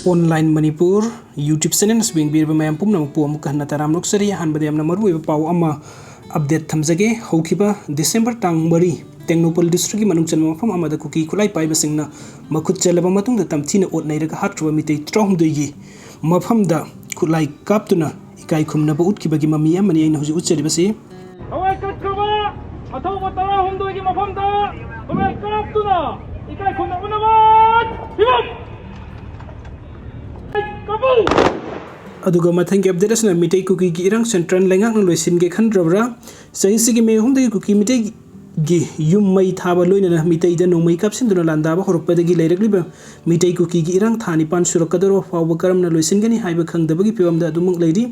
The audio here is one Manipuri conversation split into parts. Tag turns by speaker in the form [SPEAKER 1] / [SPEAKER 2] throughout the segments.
[SPEAKER 1] ऑनलाइन मणिपुर यूट्यूब चैनल स्विंग मैम पुनमु अमुक हन्ना तराम लोकसरी हनबदे यमना मरुइबा पाउ अमा अपडेट थमजगे हौखिबा डिसेंबर तांग मरी टेक्नोपल डिस्ट्रिक्ट की मनुंग चलमा मफम अमदा कुकी खुलाई पाइबसिंगना मखुत चलबा मतुंग दा तमथिना ओत नैरगा हात्रबा मितै त्रहुमदुगी मफमदा खुलाई कापतुना इकाई खुमनबा उतकिबगी ममी अमनि अइना हुजि उच्चरिबसि
[SPEAKER 2] हवाई कटखबा अथौबा तरा हुमदुगी मफमदा हवाई कापतुना इकाई खुमनबा हिबम अदुगा मथंग अपडेट असना मितै कुकी की इरंग सेंट्रल लेंगाक लोइसिनगे खंद्रबरा सहिसिगी मे हुमदगी कुकी मितै गी युम मई थाबा लोइना मितै द नोंमै कापसिनदुना लांदाबा होरकपदगी लैरगलिबा मितै कुकी की इरंग थानी पान सुरकदरो फावबा करमना लोइसिनगनी हाइबा खंगदबगी फिवमदा अदुमक लैरि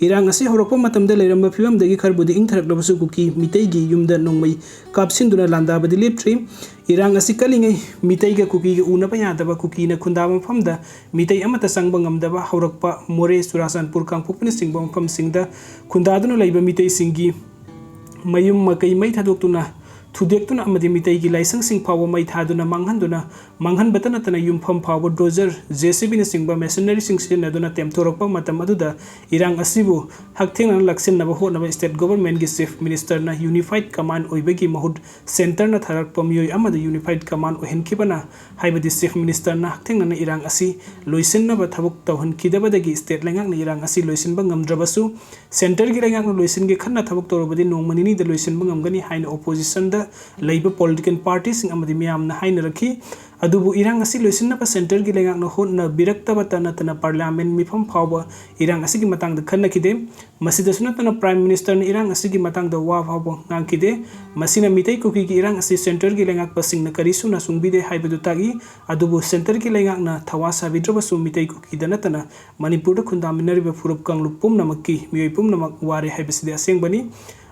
[SPEAKER 2] इरंग असे होरकपा मतमदा लैरंबा फिवमदगी खरबुदि इंथरकलबसु कुकी मितै गी युमदा नोंमै कापसिनदुना लांदाबदि लेप्ट्री इरंग असी कलिंगै मितै गा कुकी गा उनबा यादबा कुकी ना खुंदाबा मफमदा मितै अमता संगबा ngamdaba होरकपा मोरे चुराचानपुर कांगपोकपनि सिंगबा मफम सिंगदा खुंदादुना लैबा मितै सिंगी मयुम मकै मै थादोक्तुना थुदेक्तुना अमदि मितैगी लाइसेंस सिंग फाव मै थादुना मांगहनबता नतना युमफम फाव डोजर जेसीबी न सिंगबा मेशनरी सिंग सिनदुना तेमथोरकपा मतम अदुदा इरंग असिबु हकथेंगना लक्सिननबा होनबा स्टेट गवर्नमेंट की चीफ मिनिस्टर ना यूनिफाइड कमांड ओइबगी महूद सेंटर ना थारकपा मियोय अमदा यूनिफाइड कमांड ओहेनखिबना हाइबदि चीफ मिनिस्टर ना हकथेंगना इरंग असि लोइसिननबा थबक तौहनखिदबदगी स्टेट लेंगाकना इरंग असि लोइसिनबा ngamdrabasu सेंटर की लेंगाकना लोइसिनगे खन्ना थबक तौरबदि नोंमनिनि द लोइसिनबा ngamgani हाइन ओपोजिशन दा लैब पॉलिटिकल पार्टी सिंग अमदि मियामना हाइन रखी अदुबु इरंग असि लोइसिनबा सेंटर की लेंगाकना होना बिरक्तबता नतना पार्लियामेंट मिफम फावबा इरंग असि की मतंग द खन्नखिदे मसिदसु नतना प्राइम मिनिस्टर ने इरंग असि की मतंग द वा फावबा ngankhide मसिना मितै कुकी की इरंग असि सेंटर की लेंगाक पसिंग न करिसु न सुंगबिदे हाइबदु तागी अदुबु सेंटर की लेंगाकना थवा साबिद्रबसु मितै कुकी द नतना मणिपुर द खुंदामिनरिबा फुरुप कांगलुप पुमनमक्की मियोय पुमनमक वारे हाइबसिदे असेंगबनी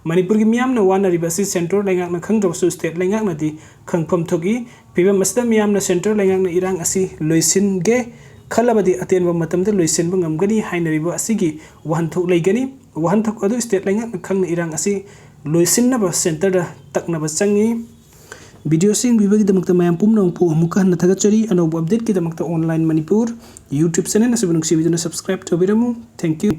[SPEAKER 2] मणिपुर की मियामना वानरिबसि सेंट्रल लेंगाकना खंगद्रबसु स्टेट लेंगाकनादि खंगफम थोगी फिबम असदा मियामना सेंट्रल लेंगाकना इरंग असि लोइसिनगे खलबदि अतेनबा मतमदा लोइसिनबा ngamgani हाइनरिबा असिगी वहनथोक लैगनी वहनथोक अदु स्टेट लेंगाकना खंगना इरंग असि लोइसिननबा सेंटर दा तकनबा चंगी वीडियो सिंग बिबगी दमकता मैम पुमनंगपु अमुका हन्ना थगचरी अनौब अपडेट की दमकता ऑनलाइन मणिपुर यूट्यूब चैनल असबनुक सिबिदुना सब्सक्राइब तोबिरमु थैंक यू।